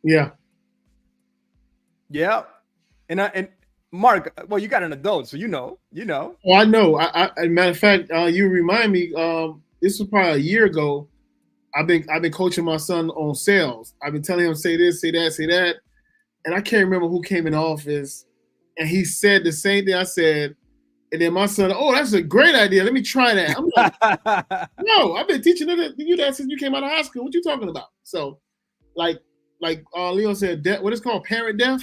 Yeah. Yeah. And Mark, well, you got an adult, so you know. Oh, I know. I matter of fact, you remind me. This was probably a year ago. I've been coaching my son on sales. I've been telling him say this, say that, say that, and I can't remember who came in the office, and he said the same thing I said, and then my son, oh, that's a great idea. Let me try that. I'm like, no, I've been teaching you that since you came out of high school. What you talking about? So, like Leon said, what is called parent deaf.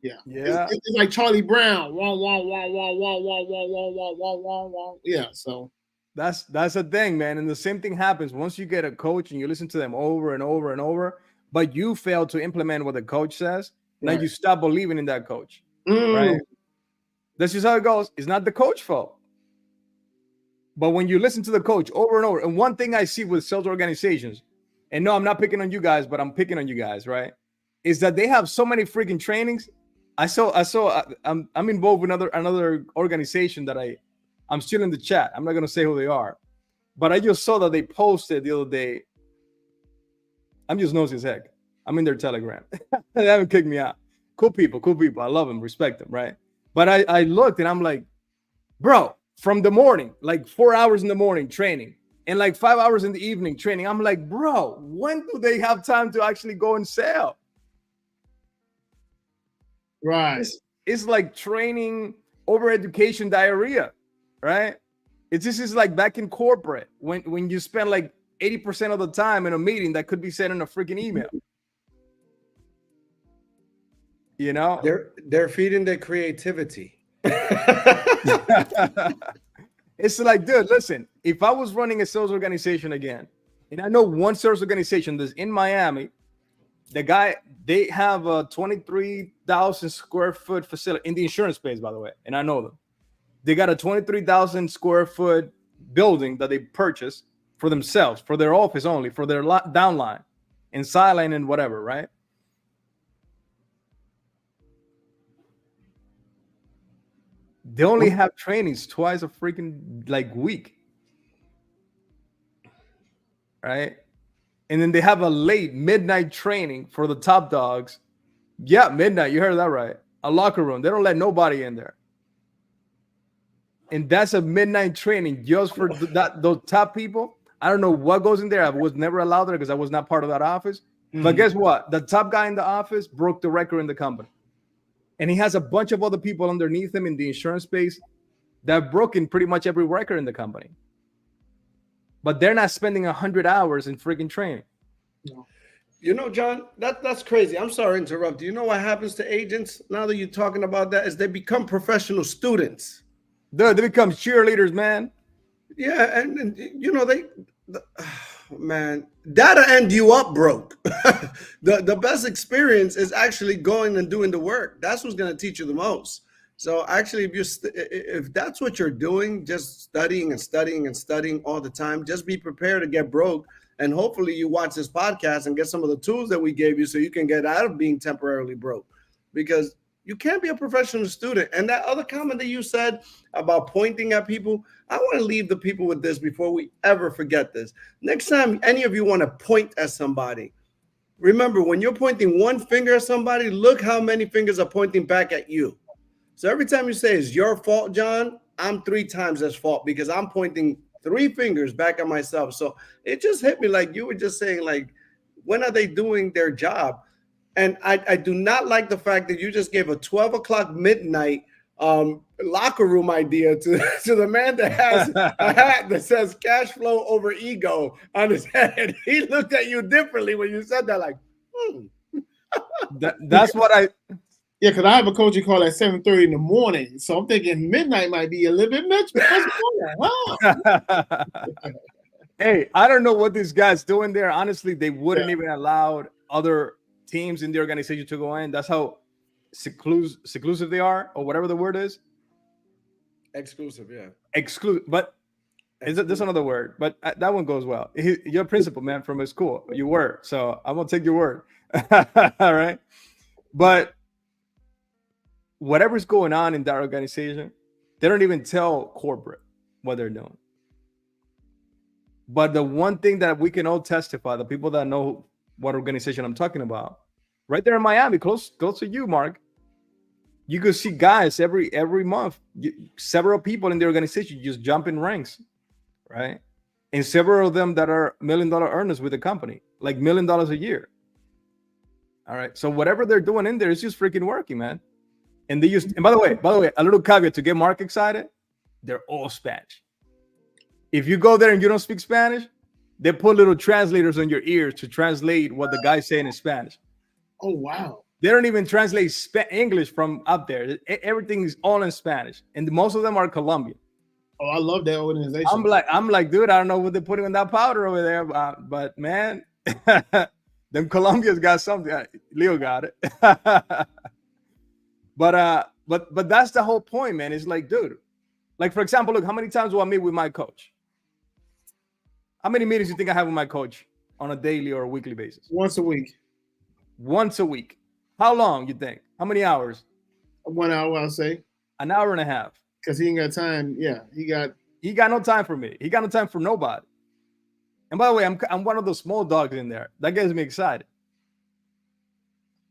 Yeah. It's like Charlie Brown. Wah, wah, wah, wah, wah, wah, wah, wah, wah, wah, wah, wah. Yeah. So that's a thing, man. And the same thing happens once you get a coach and you listen to them over and over and over, but you fail to implement what the coach says. Now you stop believing in that coach. Right. That's just how it goes. It's not the coach's fault. But when you listen to the coach over and over, and one thing I see with sales organizations, and no, I'm not picking on you guys, but I'm picking on you guys, right? Is that they have so many freaking trainings. I'm involved with another organization that I'm still in the chat. I'm not gonna say who they are, but I just saw that they posted the other day. I'm just nosy as heck. I'm in their Telegram. They haven't kicked me out. Cool people. I love them, respect them, right? But I looked and I'm like, bro, from the morning, like 4 hours in the morning training, and like 5 hours in the evening training. I'm like, bro, when do they have time to actually go and sell? right. It's like training over education diarrhea, right? This is like back in corporate when you spend like 80% of the time in a meeting that could be said in a freaking email. You know, they're feeding their creativity. It's like, dude, listen, if I was running a sales organization again, and I know one sales organization that's in Miami, they have a 23,000 square foot facility in the insurance space, by the way, and I know them. They got a 23,000 square foot building that they purchased for themselves, for their office only, for their downline and sideline and whatever, right? They only have trainings twice a freaking week, right? And then they have a late midnight training for the top dogs. Yeah, midnight. You heard that right. A locker room. They don't let nobody in there. And that's a midnight training just for those top people. I don't know what goes in there. I was never allowed there because I was not part of that office. Mm-hmm. But guess what? The top guy in the office broke the record in the company. And he has a bunch of other people underneath him in the insurance space that have broken pretty much every record in the company. But they're not spending 100 hours in freaking training. You know, John, that's crazy. I'm sorry to interrupt. Do you know what happens to agents now that you're talking about that? Is they become professional students. Dude, they become cheerleaders, man. Yeah, and you know man, that'll end you up broke. The best experience is actually going and doing the work. That's what's going to teach you the most. So actually, if that's what you're doing, just studying and studying and studying all the time, just be prepared to get broke. And hopefully, you watch this podcast and get some of the tools that we gave you, so you can get out of being temporarily broke. Because you can't be a professional student. And that other comment that you said about pointing at people, I want to leave the people with this before we ever forget this. Next time any of you want to point at somebody, remember when you're pointing one finger at somebody, look how many fingers are pointing back at you. So every time you say it's your fault, John, I'm 3 times as fault because I'm pointing 3 fingers back at myself. So it just hit me like you were just saying, like, when are they doing their job? And I do not like the fact that you just gave a 12 o'clock midnight locker room idea to the man that has a hat that says cash flow over ego on his head. He looked at you differently when you said that, like, That's what I... Yeah, because I have a coaching call at 7:30 in the morning. So I'm thinking midnight might be a little bit much more, huh? Hey, I don't know what these guys doing there. Honestly, they wouldn't even allow other teams in the organization to go in. That's how seclusive they are, or whatever the word is. exclusive, yeah. Exclusive, but is it? There's another word, but that one goes well. You're a principal, man, from a school. You were, so I'm gonna take your word. All right, but whatever's going on in that organization, they don't even tell corporate what they're doing. But the one thing that we can all testify, the people that know what organization I'm talking about, right there in Miami, close to you, Mark, you could see guys every month, several people in the organization just jump in ranks, right? And several of them that are $1 million earners with the company, like $1 million a year. All right, so whatever they're doing in there is just freaking working, man. And they and by the way, a little caveat to get Mark excited, they're all Spanish. If you go there and you don't speak Spanish, they put little translators on your ears to translate what the guy's saying in Spanish. Oh, wow. They don't even translate English from up there. Everything is all in Spanish. And most of them are Colombian. Oh, I love that organization. I'm like, dude, I don't know what they're putting on that powder over there, but man, them Colombians got something. Leo got it. But that's the whole point, man. It's like, dude, like, for example, look, how many times do I meet with my coach? How many meetings do you think I have with my coach on a daily or a weekly basis? Once a week. Once a week. How long, you think? How many hours? 1 hour, I'll say. An hour and a half. Because he ain't got time. Yeah, he got no time for me. He got no time for nobody. And by the way, I'm one of those small dogs in there. That gets me excited.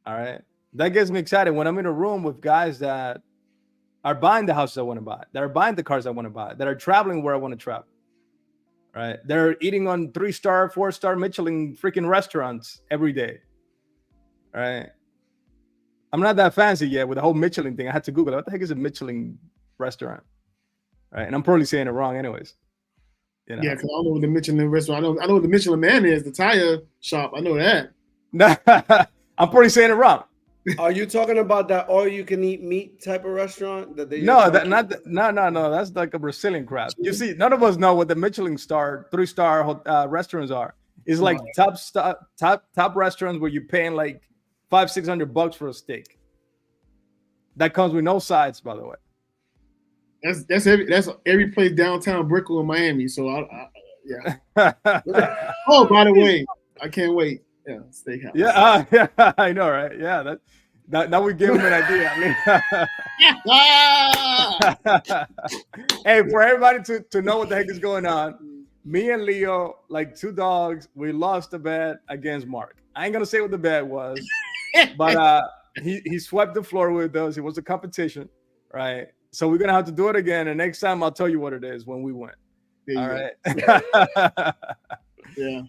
All right. That gets me excited when I'm in a room with guys that are buying the houses I want to buy, that are buying the cars I want to buy, that are traveling where I want to travel. Right? They're eating on 3-star, 4-star Michelin freaking restaurants every day. Right? I'm not that fancy yet with the whole Michelin thing. I had to Google it. What the heck is a Michelin restaurant? Right? And I'm probably saying it wrong anyways. You know? Yeah, because I don't know what the Michelin restaurant. I know what the Michelin Man is, the tire shop. I know that. I'm probably saying it wrong. Are you talking about that all-you-can-eat meat type of restaurant that they? No, no. That's like a Brazilian crap. You see, none of us know what the Michelin star, 3-star restaurants are. It's like top restaurants where you're paying like $500-600 for a steak. That comes with no sides, by the way. That's every place downtown Brickell in Miami. So yeah. Oh, by the way, I can't wait. Yeah, steakhouse. Yeah, I know, right? Yeah, that would give him an idea. I mean, hey, for everybody to know what the heck is going on, me and Leo, like 2 dogs, we lost the bet against Mark. I ain't gonna say what the bet was, but he swept the floor with us. It was a competition, right? So we're gonna have to do it again, and next time I'll tell you what it is when we win. All right. Yeah.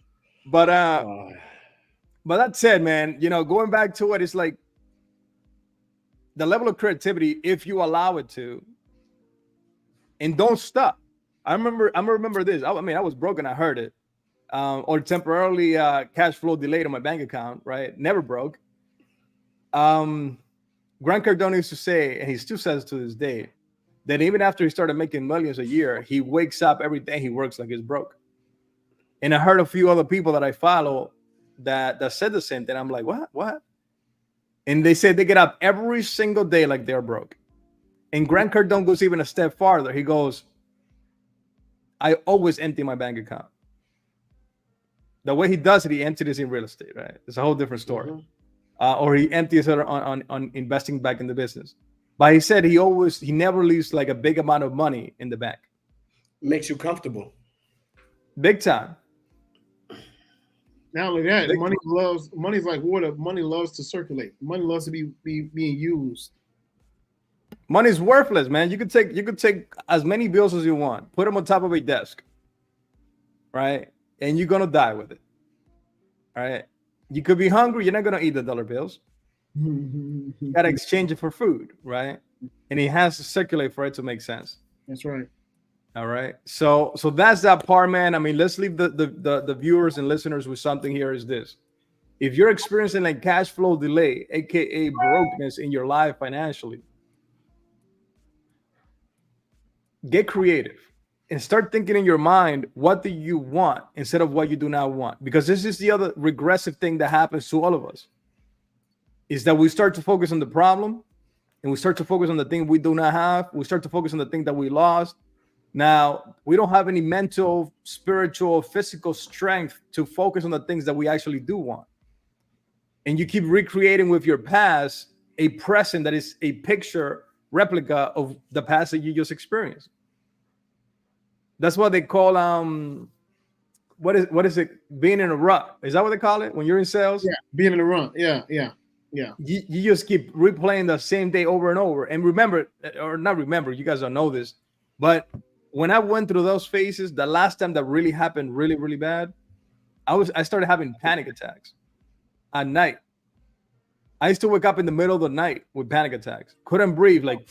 But that said, man, you know, going back to it, it's like the level of creativity, if you allow it to, and don't stop. I remember this. I mean, I was broken. I heard it, or temporarily cash flow delayed on my bank account. Right, never broke. Grant Cardone used to say, and he still says to this day, Then even after he started making millions a year, he wakes up every day, he works like he's broke. And I heard a few other people that I follow that said the same thing. I'm like, what? And they said they get up every single day like they're broke. And Grant Cardone goes even a step farther. He goes, I always empty my bank account. The way he does it, he empties it in real estate, right? It's a whole different story. Mm-hmm. Or he empties it on investing back in the business. But he said he never leaves like a big amount of money in the bank. Makes you comfortable. Big time. Not only that, money's like water. Money loves to circulate. Money loves to be being used. Money's worthless, man. You could take as many bills as you want, put them on top of a desk, right? And you're gonna die with it. All right. You could be hungry, you're not gonna eat the dollar bills. You gotta exchange it for food, right? And it has to circulate for it to make sense. That's right. All right. So that's that part, man. I mean, let's leave the viewers and listeners with something here is this. If you're experiencing like cash flow delay, aka brokenness in your life financially, get creative and start thinking in your mind, what do you want instead of what you do not want? Because this is the other regressive thing that happens to all of us, is that we start to focus on the problem and we start to focus on the thing we do not have. We start to focus on the thing that we lost. Now, we don't have any mental, spiritual, physical strength to focus on the things that we actually do want. And you keep recreating with your past a present that is a picture replica of the past that you just experienced. That's what they call what is it? Being in a rut. Is that what they call it when you're in sales? Yeah, being in a rut. Yeah. You just keep replaying the same day over and over. And remember, or not remember, you guys don't know this, but when I went through those phases, the last time that really happened really, really bad, I started having panic attacks at night. I used to wake up in the middle of the night with panic attacks. Couldn't breathe, like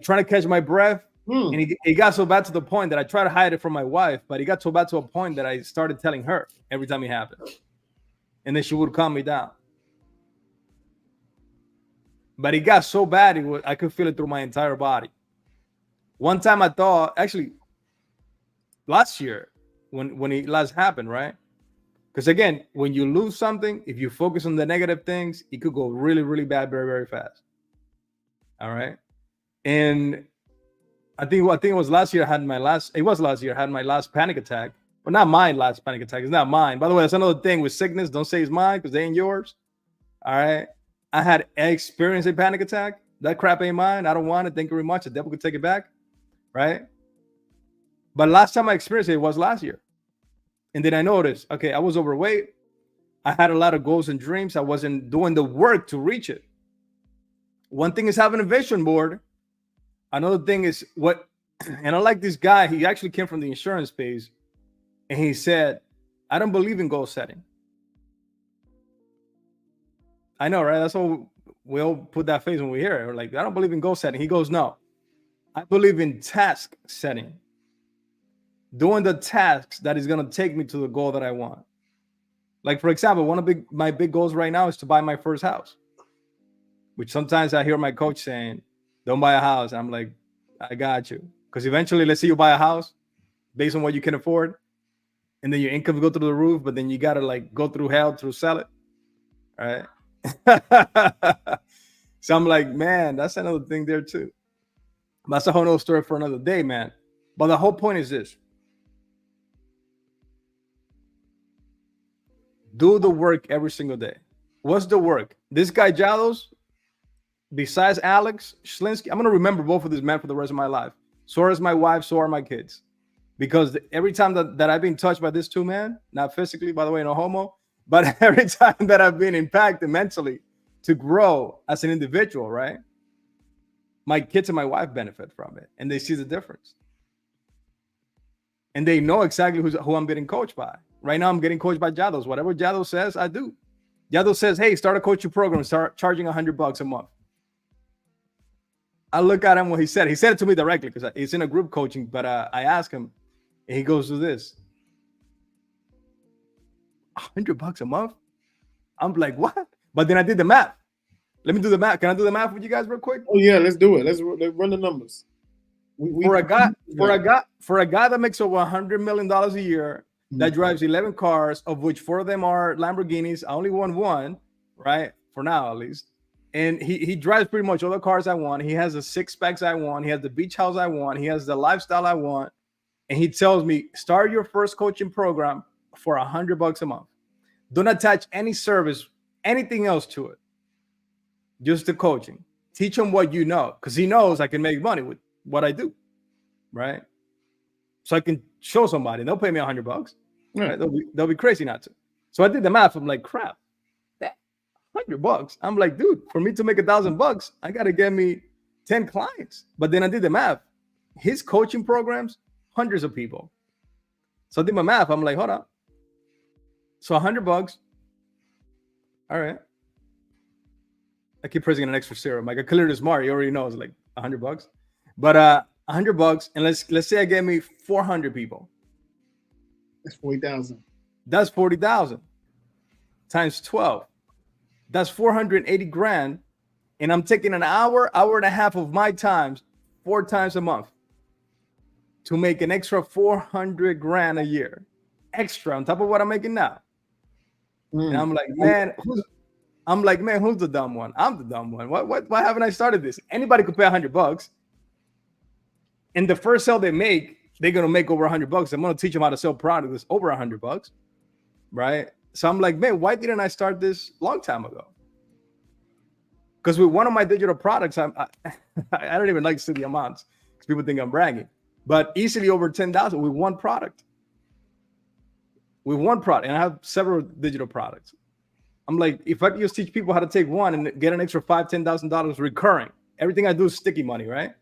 trying to catch my breath. And it got so bad to the point that I tried to hide it from my wife, but it got so bad to a point that I started telling her every time it happened. And then she would calm me down. But it got so bad, I could feel it through my entire body. One time I thought, actually, last year, when it last happened, right? Because again, when you lose something, if you focus on the negative things, it could go really, really bad very, very fast. All right. And I think it was last year I had my last panic attack. Well, not my last panic attack. It's not mine. By the way, that's another thing with sickness. Don't say it's mine because they ain't yours. All right. I experienced a panic attack. That crap ain't mine. I don't want it. Thank you very much. The devil could take it back. Right. But last time I experienced it was last year. And then I noticed, okay, I was overweight. I had a lot of goals and dreams. I wasn't doing the work to reach it. One thing is having a vision board. Another thing is and I like this guy. He actually came from the insurance space. And he said, I don't believe in goal setting. I know, right? That's what we all put that face when we hear it. We're like, I don't believe in goal setting. He goes, no, I believe in task setting. Doing the tasks that is going to take me to the goal that I want. Like, for example, one of my big goals right now is to buy my first house, which sometimes I hear my coach saying, don't buy a house. I'm like, I got you. Because eventually, let's say you buy a house based on what you can afford, and then your income will go through the roof, but then you got to like go through hell to sell it. All right. So I'm like, man, that's another thing there too. That's a whole nother story for another day, man. But the whole point is this. Do the work every single day. What's the work? This guy, Jados, besides Alex Schlinsky, I'm going to remember both of these men for the rest of my life. So is my wife, so are my kids. Because every time that I've been touched by this two men, not physically, by the way, no homo, but every time that I've been impacted mentally to grow as an individual, right? My kids and my wife benefit from it. And they see the difference. And they know exactly who I'm getting coached by. Right now, I'm getting coached by Jados. Whatever Jados says, I do. Jados says, hey, start a coaching program, start charging $100 a month. I look at him what he said. He said it to me directly because it's in a group coaching, but I asked him, and he goes to this. $100 a month? I'm like, what? But then I did the math. Let me do the math. Can I do the math with you guys real quick? Oh, yeah, let's do it. Let's run the numbers. For a guy that makes over $100 million a year, that drives 11 cars, of which 4 of them are Lamborghinis. I only won one, right? For now, at least. And he drives pretty much all the cars I want. He has the 6 specs I want. He has the beach house I want. He has the lifestyle I want. And he tells me, start your first coaching program for $100 a month. Don't attach any service, anything else to it. Just the coaching. Teach him what you know, because he knows I can make money with what I do, right? So I can show somebody. They'll pay me $100. Right? They'll be crazy not to. So I did the math. I'm like, crap, that $100. I'm like, dude, for me to make $1,000, I got to get me 10 clients. But then I did the math. His coaching programs, hundreds of people. So I did my math. I'm like, hold on. So $100. All right. I keep pressing an extra zero. Like, I cleared this smart. He already knows, like $100. But $100, and let's say I get me 400 people. That's 40,000. That's 40,000 times 12. That's 480 grand, and I'm taking an hour and a half of my time, 4 times a month, to make an extra 400 grand a year, extra on top of what I'm making now. And I'm like, man, who's the dumb one? I'm the dumb one. Why haven't I started this? Anybody could pay $100, and the first sale they make, they're gonna make over $100. I'm gonna teach them how to sell product that's over $100, right? So I'm like, man, why didn't I start this long time ago? Because with one of my digital products, I don't even like to see the amounts because people think I'm bragging, but easily over 10,000 with one product. With one product, and I have several digital products. I'm like, if I could just teach people how to take one and get an extra $5,000-$10,000 recurring, everything I do is sticky money, right?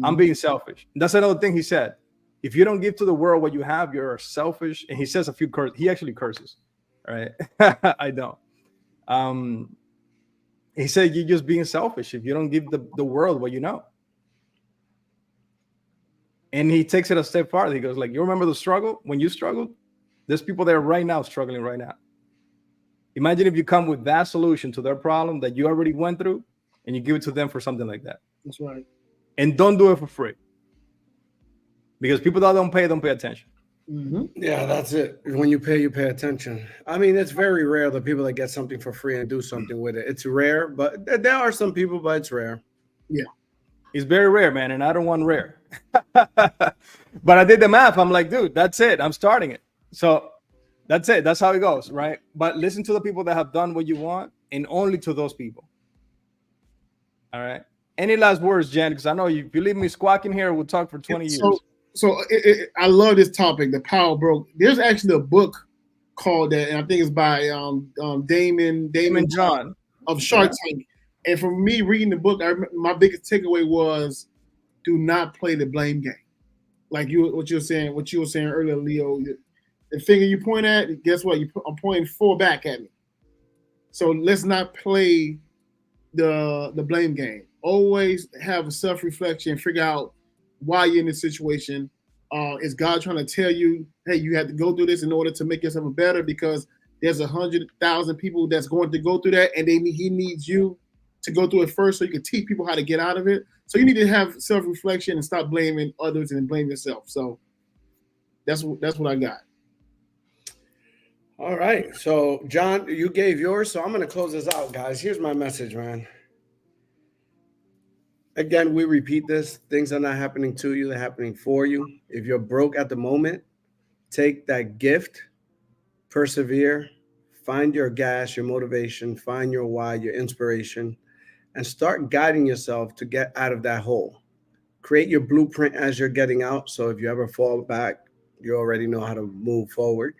I'm being selfish. That's another thing he said. If you don't give to the world what you have, you're selfish. And he says a few curses. He actually curses, right? I don't. He said you're just being selfish if you don't give the world what you know. And he takes it a step farther. He goes like, you remember the struggle? When you struggled, there's people there right now struggling right now. Imagine if you come with that solution to their problem that you already went through and you give it to them for something like that. That's right. And don't do it for free. Because people that don't pay attention. Yeah, that's it. When you pay attention. I mean, it's very rare the people that get something for free and do something with it. It's rare, but there are some people, but it's rare. Yeah. It's very rare, man, and I don't want rare. But I did the math. I'm like, dude, that's it. I'm starting it. So that's it. That's how it goes, right? But listen to the people that have done what you want, and only to those people. All right. Any last words, Jen? Because I know if you leave me squawking here, we'll talk for 20 years. So I love this topic, the power broke. There's actually a book called that, and I think it's by Damon John of Shark Tank. And for me reading the book, my biggest takeaway was do not play the blame game. Like what you were saying earlier, Leo. The finger you point at, guess what? I'm pointing 4 back at me. So let's not play the blame game. Always have a self-reflection, figure out why you're in this situation. Is God trying to tell you, hey, you have to go through this in order to make yourself better? Because there's 100,000 people that's going to go through that, and he needs you to go through it first so you can teach people how to get out of it. So you need to have self-reflection and stop blaming others and blame yourself. So that's what I got. All right. So, John, you gave yours, so I'm going to close this out, guys. Here's my message, man. Again, we repeat this. Things are not happening to you. They're happening for you. If you're broke at the moment, take that gift, persevere, find your gas, your motivation, find your why, your inspiration, and start guiding yourself to get out of that hole. Create your blueprint as you're getting out. So if you ever fall back, you already know how to move forward.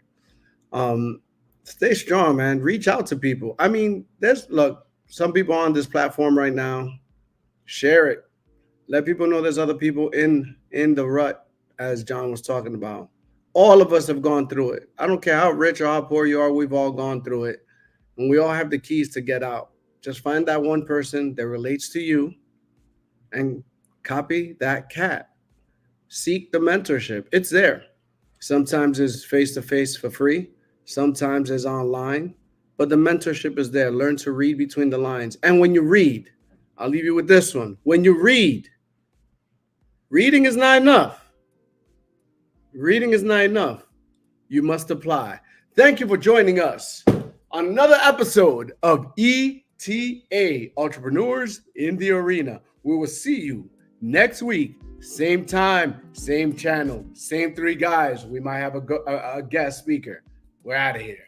Stay strong, man. Reach out to people. I mean, look, some people on this platform right now. Share it. Let people know there's other people in the rut, as John was talking about. All of us have gone through it. I don't care how rich or how poor you are. We've all gone through it. And we all have the keys to get out. Just find that one person that relates to you and copy that cat. Seek the mentorship. It's there. Sometimes it's face-to-face for free. Sometimes it's online. But the mentorship is there. Learn to read between the lines. And when you read, I'll leave you with this one. When you read Reading is not enough. Reading is not enough. You must apply. Thank you for joining us on another episode of ETA, Entrepreneurs in the Arena. We will see you next week. Same time, same channel, same three guys. We might have a guest speaker. We're out of here.